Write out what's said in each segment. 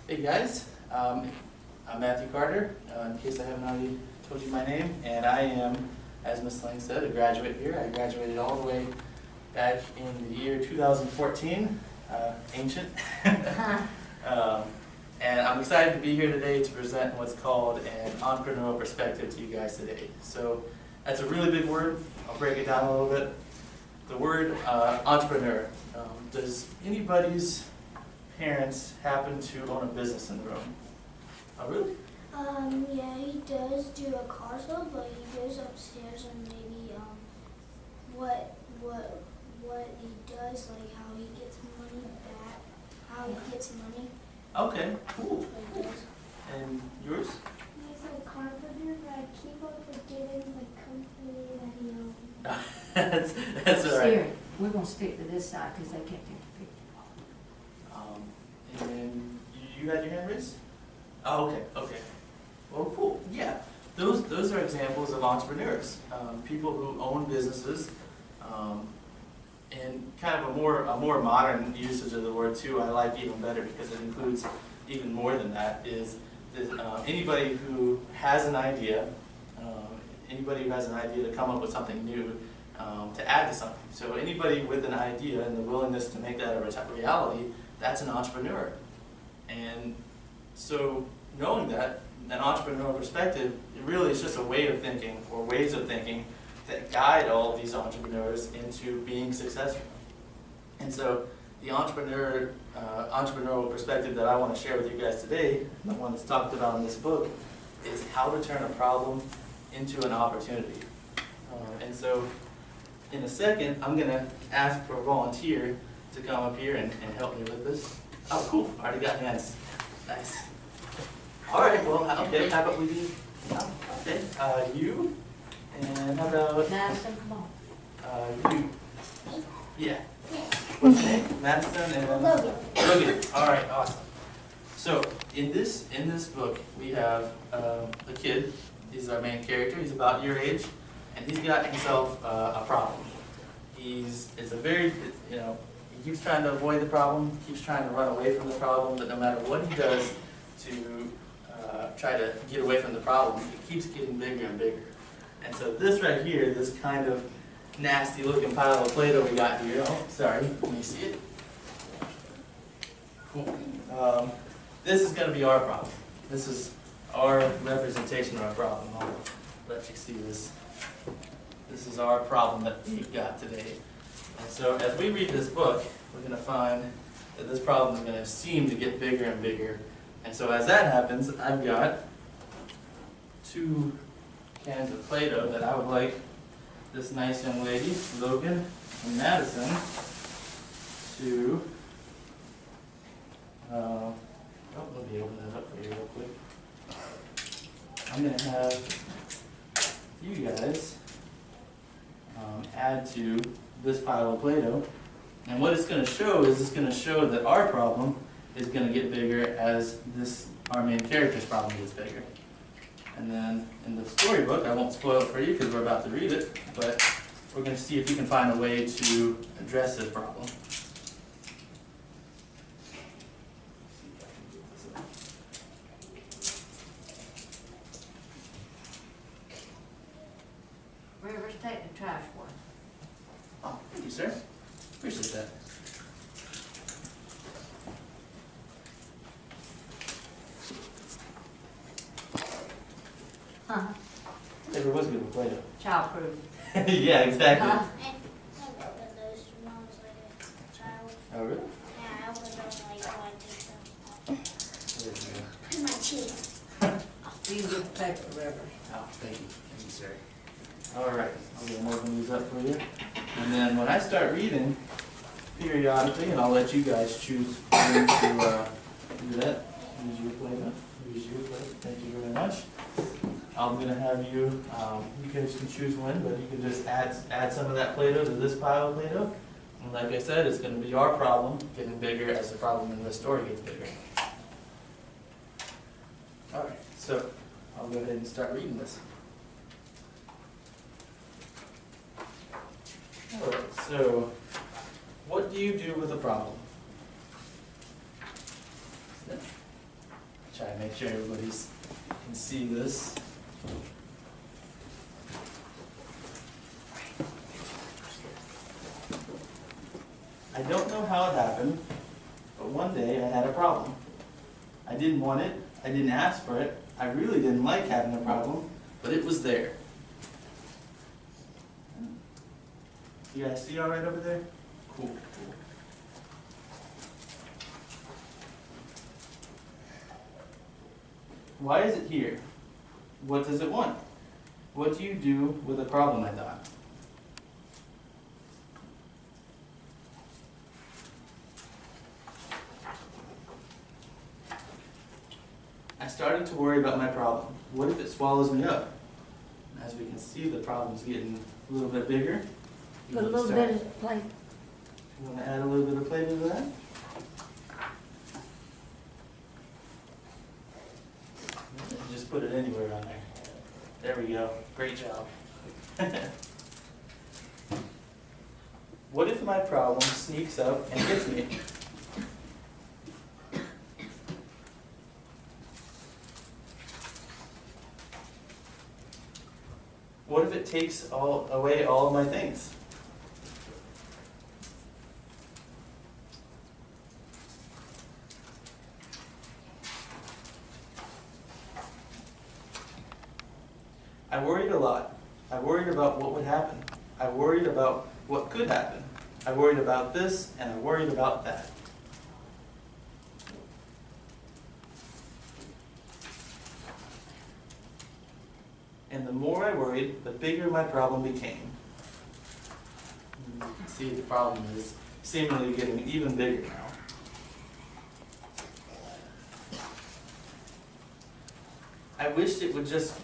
Hey guys, I'm Matthew Carter, in case I haven't already told you my name, and I am, as Ms. Lang said, a graduate here. I graduated all the way back in the year 2014, ancient. And I'm excited to be here today to present what's called an entrepreneurial perspective to you guys today. So that's a really big word. I'll break it down a little bit. The word entrepreneur. Does anybody's parents happen to own a business in the room? Oh, really? Yeah, he does do a car show, but he goes upstairs and maybe what he does, like how he gets money back, how he gets money. Okay, cool. That's what he does. And yours? He's a carpenter, but I keep on forgetting the company that he owns. That's all right. Siri, we're gonna stick to this side because they can't take the picture. And then you had your hand raised? Oh, okay, okay. Well, cool. Yeah, those are examples of entrepreneurs, people who own businesses, and kind of a more modern usage of the word too. I like even better because it includes even more than that. Is anybody who has an idea, to come up with something new, to add to something. So anybody with an idea and the willingness to make that a reality, that's an entrepreneur. And so knowing that, an entrepreneurial perspective, it really is just a way of thinking or ways of thinking that guide all of these entrepreneurs into being successful. And so the entrepreneurial perspective that I want to share with you guys today, the one that's talked about in this book, is how to turn a problem into an opportunity. And so in a second, I'm going to ask for a volunteer to come up here and help me with this. Oh, cool. Already got hands. Nice. All right. Well, okay. How about we do? Okay. You. And how about Madison, come on. you? Yeah. What's your name? Madison and Logan. Logan. All right. Awesome. So in this book, we have a kid. He's our main character. He's about your age, and he's got himself a problem. He keeps trying to avoid the problem, keeps trying to run away from the problem, but no matter what he does to try to get away from the problem, it keeps getting bigger and bigger. And so this right here, this kind of nasty looking pile of Play-Doh we got here, oh, sorry, can you see it? Cool. This is going to be our problem. This is our representation of our problem. I'll let you see this. This is our problem that we've got today. And so as we read this book, we're going to find that this problem is going to seem to get bigger and bigger. And so as that happens, I've got 2 cans of Play-Doh that I would like this nice young lady, Logan and Madison, to, let me open that up for you real quick. I'm going to have you guys add to this pile of Play-Doh. And what it's going to show is it's going to show that our problem is going to get bigger as our main character's problem gets bigger. And then in the storybook, I won't spoil it for you because we're about to read it, but we're going to see if you can find a way to address this problem. Rivers, take the trash one. Oh, thank you, sir. Appreciate that. Huh? Never was good with Play-Doh. Childproof. Yeah, exactly. Huh? And I've opened those when I was like a child. Oh, really? Yeah, I opened those like when I did stuff. There you go. In my cheek. You can get the paper, Rivers. Oh, thank you. Thank you, sir. All right, I'm going to open these up for you. And then when I start reading, periodically, and I'll let you guys choose when to do that. Use your Play-Doh. Use your Play-Doh. Thank you very much. I'm going to have you, you guys can choose when, but you can just add some of that Play-Doh to this pile of Play-Doh. And like I said, it's going to be our problem getting bigger as the problem in the story gets bigger. All right, so I'll go ahead and start reading this. All right, so what do you do with a problem? Gotta make sure everybody's can see this. I don't know how it happened, but one day I had a problem. I didn't want it, I didn't ask for it, I really didn't like having a problem, but it was there. You guys see all right over there? Cool, cool. Why is it here? What does it want? What do you do with a problem, I thought? I started to worry about my problem. What if it swallows me up? As we can see, the problem's getting a little bit bigger. Put a little bit of plate. You want to add a little bit of flavor to that? Just put it anywhere on there. There we go. Great job. What if my problem sneaks up and gets me? What if it takes away all of my things? I worried a lot. I worried about what would happen. I worried about what could happen. I worried about this, and I worried about that. And the more I worried, the bigger my problem became. You can see the problem is seemingly getting even bigger now. I wished it would just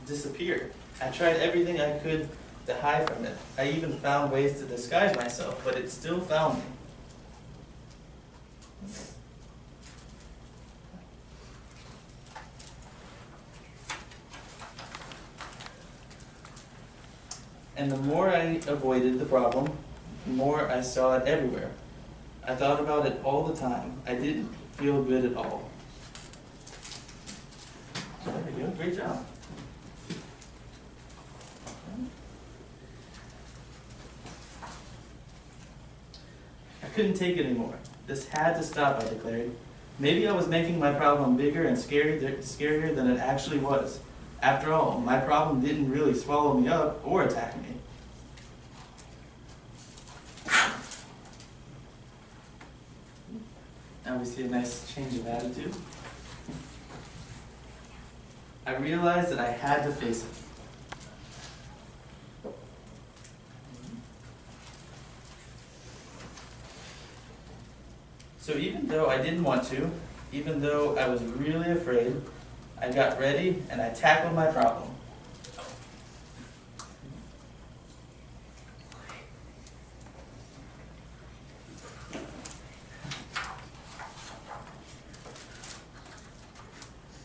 disappear. I tried everything I could to hide from it. I even found ways to disguise myself, but it still found me. And the more I avoided the problem, the more I saw it everywhere. I thought about it all the time. I didn't feel good at all. There we go, great job. I couldn't take it anymore. This had to stop, I declared. Maybe I was making my problem bigger and scarier than it actually was. After all, my problem didn't really swallow me up or attack me. Now we see a nice change of attitude. I realized that I had to face it. So even though I didn't want to, even though I was really afraid, I got ready and I tackled my problem.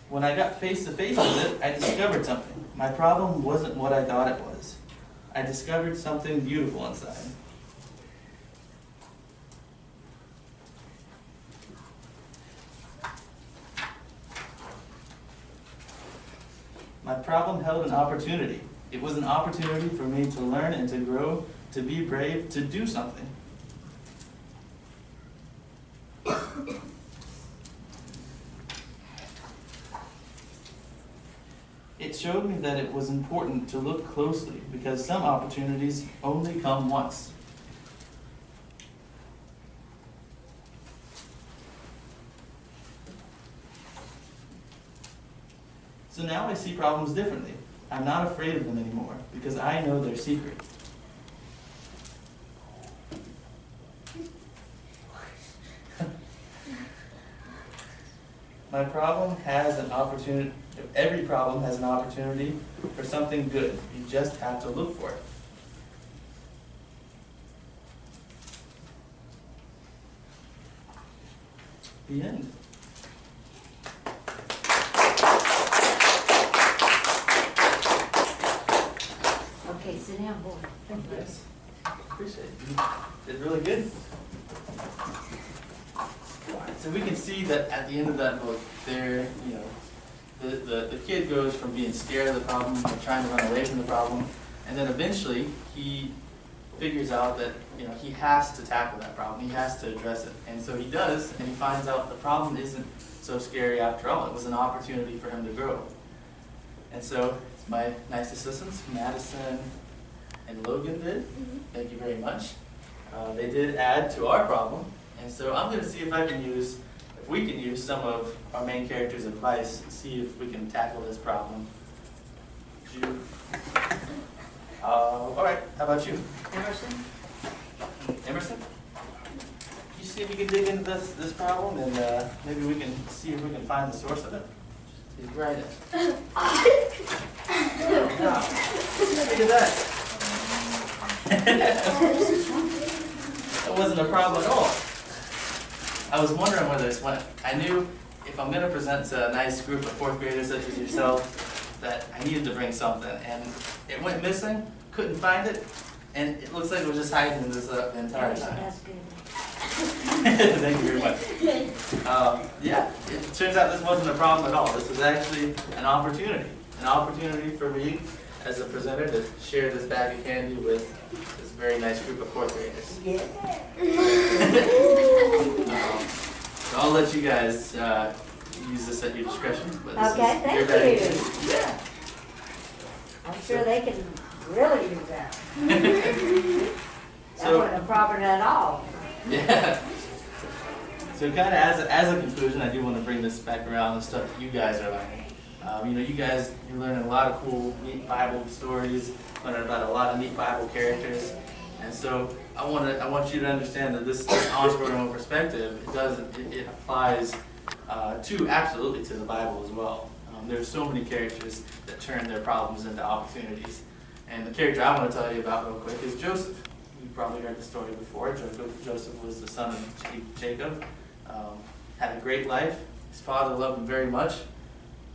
When I got face to face with it, I discovered something. My problem wasn't what I thought it was. I discovered something beautiful inside. My problem held an opportunity. It was an opportunity for me to learn and to grow, to be brave, to do something. It showed me that it was important to look closely because some opportunities only come once. So now I see problems differently. I'm not afraid of them anymore because I know their secret. My problem has an opportunity. Every problem has an opportunity for something good. You just have to look for it. The end. Okay, sit down, boy. Yes. Appreciate it. You did really good. So we can see that at the end of that book, there, you know, the kid goes from being scared of the problem, or trying to run away from the problem, and then eventually he figures out that, you know, he has to tackle that problem, he has to address it. And so he does, and he finds out the problem isn't so scary after all. It was an opportunity for him to grow. And so my nice assistants, Madison and Logan did. Thank you very much. They did add to our problem, and so I'm going to see if we can use some of our main character's advice and see if we can tackle this problem. All right, how about you? Emerson? Emerson? You see if you can dig into this problem, and maybe we can see if we can find the source of it. Just right in. Wow. Look at that. That wasn't a problem at all. I was wondering where this went. I knew if I'm going to present to a nice group of fourth graders such as yourself, that I needed to bring something, and it went missing, couldn't find it, and it looks like it was just hiding in this the entire time. That's good. Thank you very much. Yeah, it turns out this wasn't a problem at all. This was actually an opportunity for me as a presenter to share this bag of candy with this very nice group of fourth graders. Yeah. So I'll let you guys use this at your discretion. But this Okay, is your bag of candy. thank you. Yeah. I'm sure they can really use that. That So- wasn't a problem at all. Yeah. So kind of as a conclusion, I do want to bring this back around the stuff that you guys are learning. You know, you're learning a lot of cool, neat Bible stories, learning about a lot of neat Bible characters, and so I want you to understand that this entrepreneurial perspective, it applies absolutely to the Bible as well. There's so many characters that turn their problems into opportunities, and the character I want to tell you about real quick is Joseph. You've probably heard the story before. Joseph was the son of Jacob, had a great life. His father loved him very much.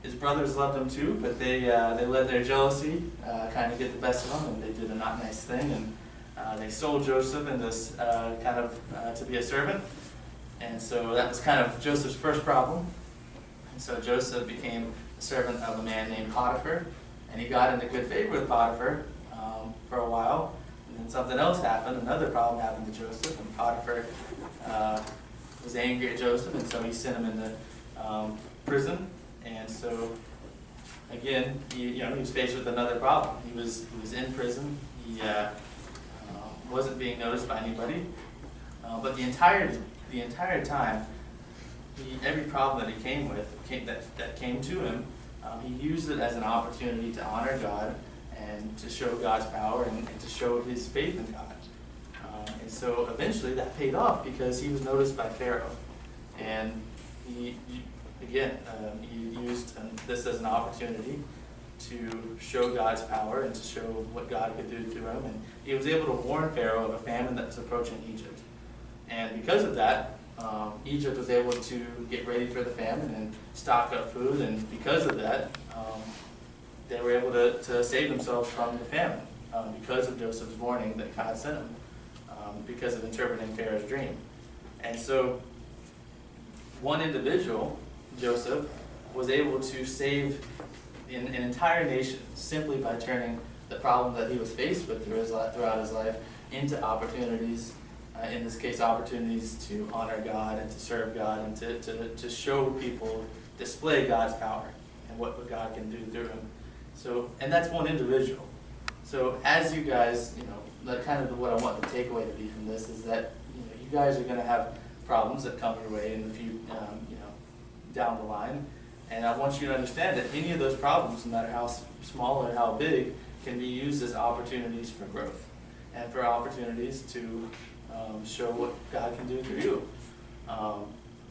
His brothers loved him too, but they let their jealousy kind of get the best of them, and they did a not nice thing, and they sold Joseph in this to be a servant. And so that was kind of Joseph's first problem. And so Joseph became a servant of a man named Potiphar, and he got into good favor with Potiphar for a while. And then something else happened, another problem happened to Joseph, and Potiphar was angry at Joseph, and so he sent him into prison. And so, again, he was faced with another problem. He was in prison. He wasn't being noticed by anybody. But the entire time, every problem that he that came to him, he used it as an opportunity to honor God and to show God's power and to show his faith in God. And so eventually that paid off because he was noticed by Pharaoh. And he used this as an opportunity to show God's power and to show what God could do through him. And he was able to warn Pharaoh of a famine that was approaching Egypt. And because of that, Egypt was able to get ready for the famine and stock up food. And because of that, they were able to save themselves from the famine because of Joseph's warning that God sent him, because of interpreting Pharaoh's dream. And so one individual, Joseph, was able to save an entire nation simply by turning the problem that he was faced with throughout his life into opportunities, in this case opportunities to honor God and to serve God and to show people, display God's power and what God can do through him. So, and that's one individual. So as you guys, that kind of what I want the takeaway to be from this is that you guys are going to have problems that come your way in the few, down the line. And I want you to understand that any of those problems, no matter how small or how big, can be used as opportunities for growth and for opportunities to show what God can do through you.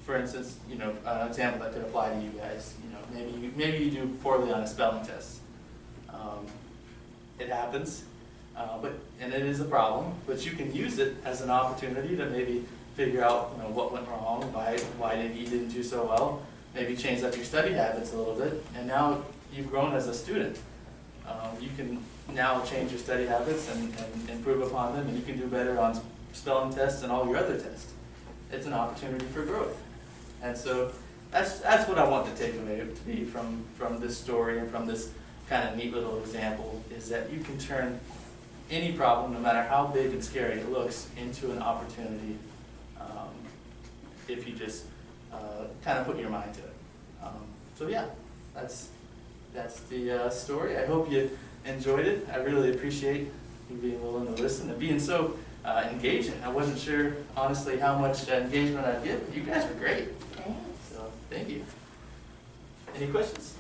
For instance, an example that could apply to you guys. Maybe you do poorly on a spelling test. It happens, and it is a problem. But you can use it as an opportunity to maybe figure out what went wrong, why you didn't do so well. Maybe change up your study habits a little bit, and now you've grown as a student. You can now change your study habits and improve upon them, and you can do better on spelling tests and all your other tests. It's an opportunity for growth. And so that's what I want to take away to be from this story and from this kind of neat little example, is that you can turn any problem, no matter how big and scary it looks, into an opportunity if you just kind of put your mind to it. So yeah, that's the story. I hope you enjoyed it. I really appreciate you being willing to listen and being so engaging. I wasn't sure, honestly, how much engagement I'd get, but you guys were great. Thanks. So thank you. Any questions?